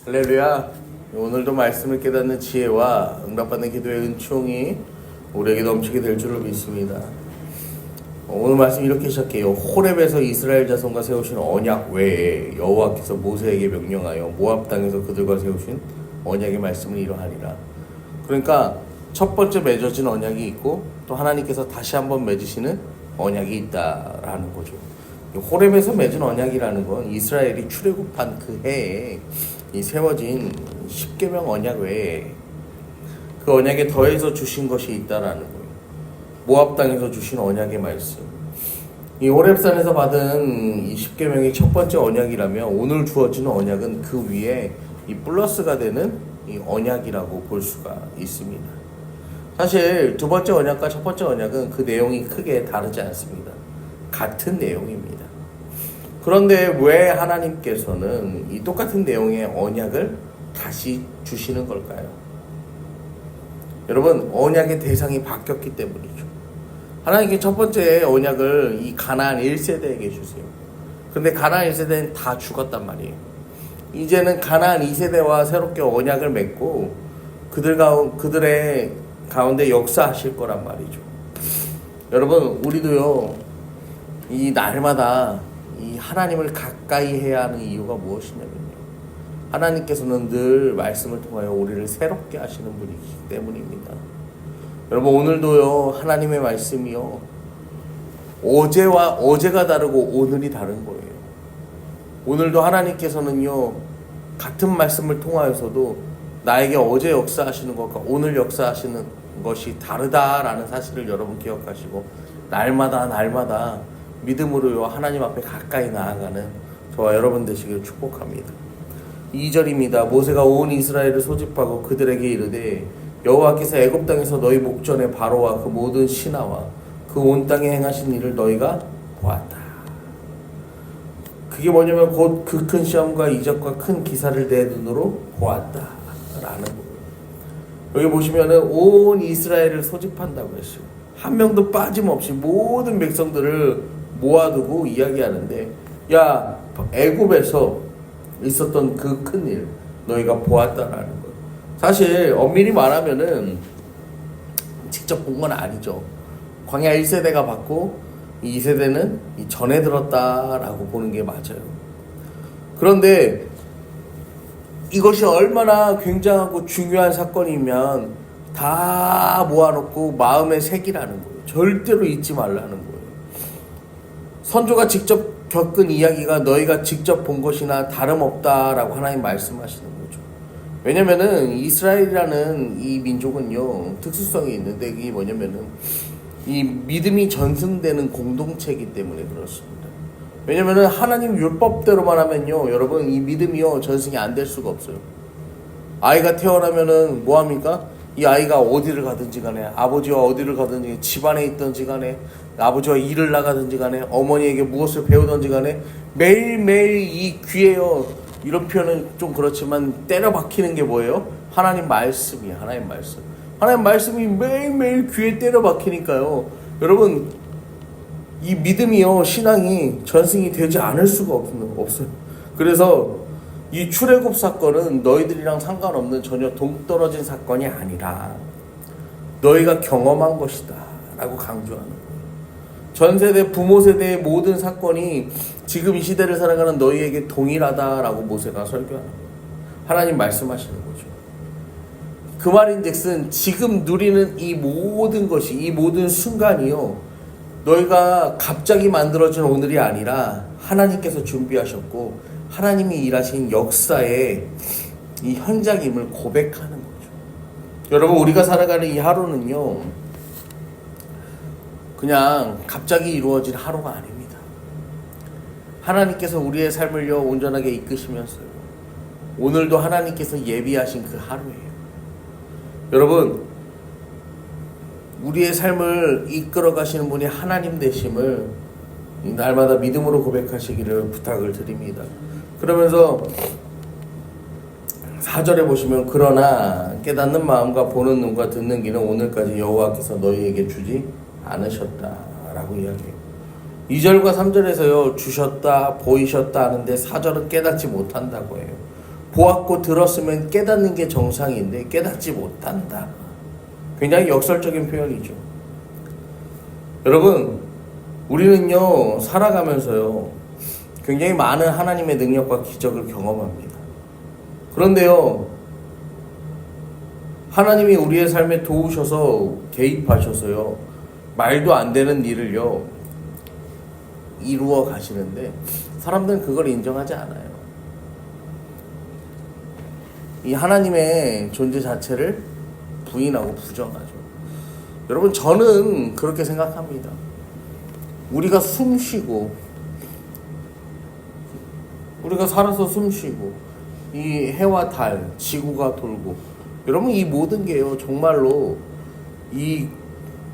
할렐루야. 오늘도 말씀을 깨닫는 지혜와 응답받는 기도의 은총이 우리에게 넘치게 될 줄로 믿습니다. 오늘 말씀 이렇게 시작해요. 호렙에서 이스라엘 자손과 세우신 언약 외에 여호와께서 모세에게 명령하여 모압 땅에서 그들과 세우신 언약의 말씀을 이러하리라. 그러니까 첫 번째 맺어진 언약이 있고 또 하나님께서 다시 한번 맺으시는 언약이 있다라는 거죠. 호렙에서 맺은 언약이라는 건 이스라엘이 출애굽한 그 해에 이 세워진 십계명 언약 외에 그 언약에 더해서 주신 것이 있다라는 거예요. 모압 땅에서 주신 언약의 말씀. 이 호렙산에서 받은 이 십계명의 첫 번째 언약이라면 오늘 주어지는 언약은 그 위에 이 플러스가 되는 이 언약이라고 볼 수가 있습니다. 사실 두 번째 언약과 첫 번째 언약은 그 내용이 크게 다르지 않습니다. 같은 내용입니다. 그런데 왜 하나님께서는 이 똑같은 내용의 언약을 다시 주시는 걸까요? 여러분, 언약의 대상이 바뀌었기 때문이죠. 하나님께 첫 번째 언약을 이 가나안 1세대에게 주세요. 근데 가나안 1세대는 다 죽었단 말이에요. 이제는 가나안 2세대와 새롭게 언약을 맺고 그들의 가운데 역사하실 거란 말이죠. 여러분, 우리도요, 이 날마다 이 하나님을 가까이 해야 하는 이유가 무엇이냐면요, 하나님께서는 늘 말씀을 통하여 우리를 새롭게 하시는 분이기 때문입니다. 여러분, 오늘도요, 하나님의 말씀이요, 어제가 다르고 오늘이 다른 거예요. 오늘도 하나님께서는요, 같은 말씀을 통하여서도 나에게 어제 역사하시는 것과 오늘 역사하시는 것이 다르다라는 사실을 여러분 기억하시고 날마다 믿음으로요, 하나님 앞에 가까이 나아가는 저와 여러분 되시길 축복합니다. 2절입니다. 모세가 온 이스라엘을 소집하고 그들에게 이르되 여호와께서 애굽 땅에서 너희 목전에 바로와 그 모든 신하와 그 온 땅에 행하신 일을 너희가 보았다. 그게 뭐냐면 곧 그 큰 시험과 이적과 큰 기사를 내 눈으로 보았다 라는 거예요. 여기 보시면은 온 이스라엘을 소집한다고 했어요. 한 명도 빠짐없이 모든 백성들을 모아두고 이야기하는데, 야, 애굽에서 있었던 그 큰일 너희가 보았다라는 거예요. 사실 엄밀히 말하면은 직접 본 건 아니죠. 광야 1세대가 봤고 2세대는 전해 들었다라고 보는 게 맞아요. 그런데 이것이 얼마나 굉장하고 중요한 사건이면 다 모아놓고 마음에 새기라는 거예요. 절대로 잊지 말라는 거예요. 선조가 직접 겪은 이야기가 너희가 직접 본 것이나 다름없다라고 하나님 말씀하시는 거죠. 왜냐면은 이스라엘이라는 이 민족은요, 특수성이 있는데 이게 뭐냐면은 이 믿음이 전승되는 공동체이기 때문에 그렇습니다. 왜냐면은 하나님 율법대로만 하면요, 여러분, 이 믿음이요 전승이 안 될 수가 없어요. 아이가 태어나면은 뭐 합니까? 이 아이가 어디를 가든지 간에, 아버지와 어디를 가든지, 집안에 있든지 간에, 아버지와 일을 나가든지 간에, 어머니에게 무엇을 배우든지 간에 매일매일 이 귀에요, 이런 표현은 좀 그렇지만 때려 박히는 게 뭐예요? 하나님 말씀이에요. 하나님 말씀. 하나님 말씀이 매일매일 귀에 때려 박히니까요, 여러분, 이 믿음이요, 신앙이 전승이 되지 않을 수가 없어요. 그래서 이 출애굽 사건은 너희들이랑 상관없는 전혀 동떨어진 사건이 아니라 너희가 경험한 것이다 라고 강조하는 거예요. 전 세대, 부모 세대의 모든 사건이 지금 이 시대를 살아가는 너희에게 동일하다라고 모세가 설교하는 거예요. 하나님 말씀하시는 거죠. 그 말인즉슨 지금 누리는 이 모든 것이, 이 모든 순간이요, 너희가 갑자기 만들어진 오늘이 아니라 하나님께서 준비하셨고 하나님이 일하신 역사의 이 현장임을 고백하는 거죠. 여러분, 우리가 살아가는 이 하루는요, 그냥 갑자기 이루어진 하루가 아닙니다. 하나님께서 우리의 삶을요 온전하게 이끄시면서요, 오늘도 하나님께서 예비하신 그 하루예요. 여러분, 우리의 삶을 이끌어 가시는 분이 하나님 되심을 날마다 믿음으로 고백하시기를 부탁을 드립니다. 그러면서 4절에 보시면 그러나 깨닫는 마음과 보는 눈과 듣는 귀는 오늘까지 여호와께서 너희에게 주지 않으셨다라고 이야기해요. 2절과 3절에서요 주셨다 보이셨다 하는데 4절은 깨닫지 못한다고 해요. 보았고 들었으면 깨닫는 게 정상인데 깨닫지 못한다. 굉장히 역설적인 표현이죠. 여러분, 우리는요 살아가면서요 굉장히 많은 하나님의 능력과 기적을 경험합니다. 그런데요, 하나님이 우리의 삶에 도우셔서 개입하셔서요 말도 안 되는 일을요 이루어 가시는데 사람들은 그걸 인정하지 않아요. 이 하나님의 존재 자체를 부인하고 부정하죠. 여러분, 저는 그렇게 생각합니다. 우리가 숨쉬고, 우리가 살아서 숨쉬고, 이 해와 달, 지구가 돌고, 여러분, 이 모든 게요 정말로 이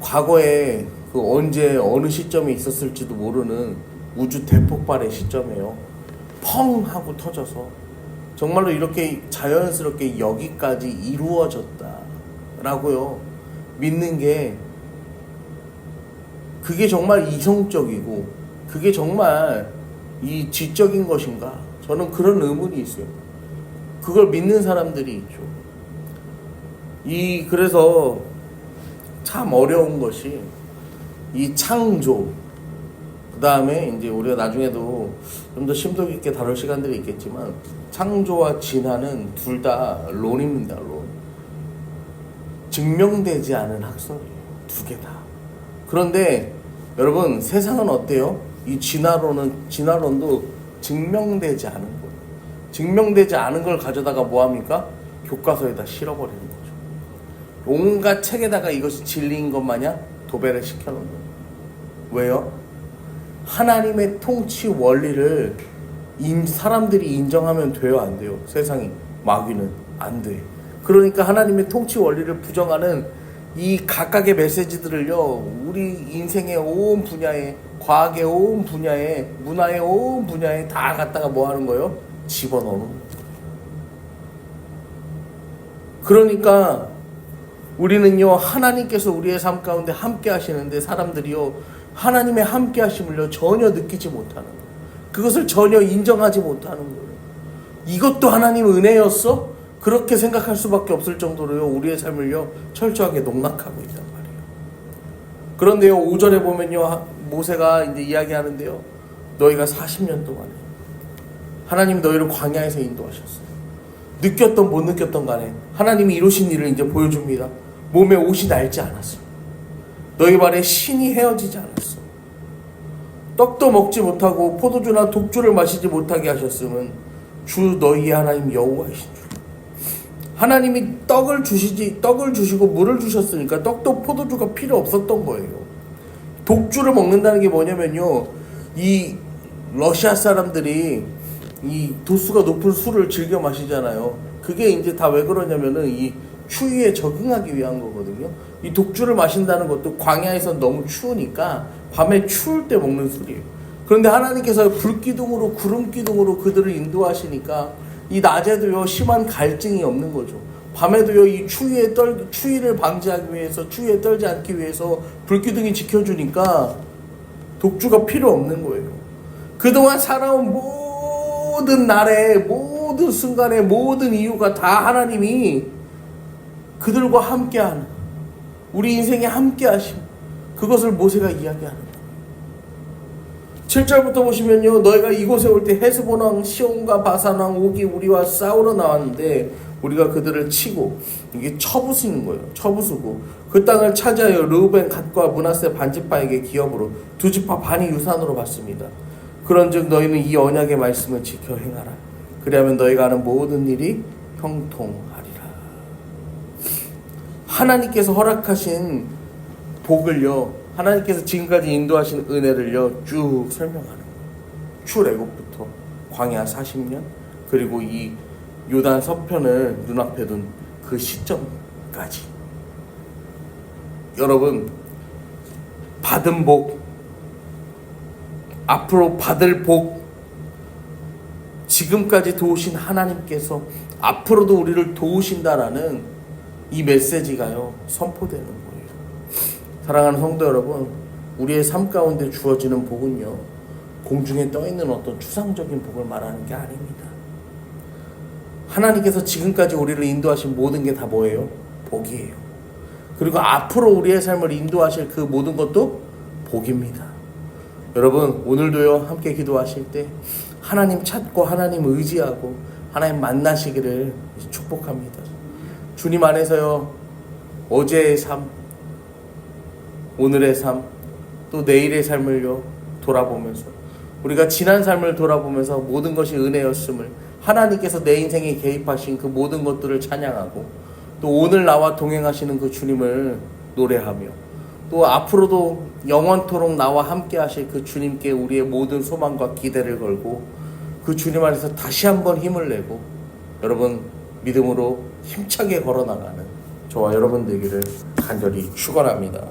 과거에 그 언제 어느 시점에 있었을지도 모르는 우주 대폭발의 시점에요 펑 하고 터져서 정말로 이렇게 자연스럽게 여기까지 이루어졌다라고요 믿는 게, 그게 정말 이성적이고 그게 정말 이 지적인 것인가? 저는 그런 의문이 있어요. 그걸 믿는 사람들이 있죠. 그래서 참 어려운 것이 이 창조, 그 다음에 이제 우리가 나중에도 좀 더 심도 깊게 다룰 시간들이 있겠지만, 창조와 진화는 둘 다 론입니다. 론. 증명되지 않은 학설이에요. 두 개 다. 그런데 여러분, 세상은 어때요? 이 진화론도 증명되지 않은 거예요. 증명되지 않은 걸 가져다가 뭐합니까? 교과서에다 실어버리는 거죠. 온갖 책에다가 이것이 진리인 것 마냥 도배를 시켜놓는 거예요. 왜요? 하나님의 통치 원리를 사람들이 인정하면 돼요, 안 돼요? 세상이, 마귀는 안 돼. 그러니까 하나님의 통치 원리를 부정하는 이 각각의 메시지들을요 우리 인생의 온 분야에, 과학의 온 분야에, 문화의 온 분야에 다 갖다가 뭐 하는 거예요? 집어넣는 거예요. 그러니까 우리는요 하나님께서 우리의 삶 가운데 함께 하시는데 사람들이요 하나님의 함께 하심을요 전혀 느끼지 못하는 거예요. 그것을 전혀 인정하지 못하는 거예요. 이것도 하나님 은혜였어? 그렇게 생각할 수밖에 없을 정도로요 우리의 삶을요 철저하게 농락하고 있단 말이에요. 그런데요 5절에 보면요 모세가 이제 이야기하는데요, 너희가 40년 동안에 하나님 너희를 광야에서 인도하셨어요. 느꼈던 못 느꼈던 간에 하나님이 이루신 일을 이제 보여줍니다. 몸에 옷이 낡지 않았어. 너희 발에 신이 헤어지지 않았어. 떡도 먹지 못하고 포도주나 독주를 마시지 못하게 하셨음은 주 너희의 하나님 여호와이신 줄. 하나님이 떡을 주시고 물을 주셨으니까 떡도 포도주가 필요 없었던 거예요. 독주를 먹는다는 게 뭐냐면요, 이 러시아 사람들이 이 도수가 높은 술을 즐겨 마시잖아요. 그게 이제 다 왜 그러냐면은 이 추위에 적응하기 위한 거거든요. 이 독주를 마신다는 것도 광야에선 너무 추우니까 밤에 추울 때 먹는 술이에요. 그런데 하나님께서 불기둥으로 구름기둥으로 그들을 인도하시니까 이 낮에도요 심한 갈증이 없는 거죠. 밤에도요 이 추위를 방지하기 위해서, 추위에 떨지 않기 위해서 불기둥이 지켜주니까 독주가 필요 없는 거예요. 그동안 살아온 모든 날에, 모든 순간에, 모든 이유가 다 하나님이 그들과 함께하는, 우리 인생에 함께하심, 그것을 모세가 이야기하는 거예요. 7절부터 보시면요, 너희가 이곳에 올 때 헤스본 왕 시온과 바산 왕 옥이 우리와 싸우러 나왔는데 우리가 그들을 치고, 이게 쳐부수는 거예요. 쳐부수고 그 땅을 차지하여 르우벤 갓과 므낫세 반지파에게 기업으로 두 지파 반이 유산으로 받습니다. 그런즉 너희는 이 언약의 말씀을 지켜 행하라. 그리하면 너희가 하는 모든 일이 형통하리라. 하나님께서 허락하신 복을요, 하나님께서 지금까지 인도하신 은혜를요 쭉 설명하는 거예요. 출애굽부터 광야 40년, 그리고 이 요단 서편을 눈앞에 둔 그 시점까지. 여러분, 받은 복, 앞으로 받을 복, 지금까지 도우신 하나님께서 앞으로도 우리를 도우신다라는 이 메시지가요 선포되는 거예요. 사랑하는 성도 여러분, 우리의 삶 가운데 주어지는 복은요 공중에 떠있는 어떤 추상적인 복을 말하는 게 아닙니다. 하나님께서 지금까지 우리를 인도하신 모든 게 다 뭐예요? 복이에요. 그리고 앞으로 우리의 삶을 인도하실 그 모든 것도 복입니다. 여러분, 오늘도요 함께 기도하실 때 하나님 찾고 하나님 의지하고 하나님 만나시기를 축복합니다. 주님 안에서요, 어제의 삶, 오늘의 삶, 또 내일의 삶을요 돌아보면서, 우리가 지난 삶을 돌아보면서 모든 것이 은혜였음을, 하나님께서 내 인생에 개입하신 그 모든 것들을 찬양하고, 또 오늘 나와 동행하시는 그 주님을 노래하며, 또 앞으로도 영원토록 나와 함께 하실 그 주님께 우리의 모든 소망과 기대를 걸고 그 주님 안에서 다시 한번 힘을 내고 여러분 믿음으로 힘차게 걸어나가는 저와 여러분 되기를 간절히 축원합니다.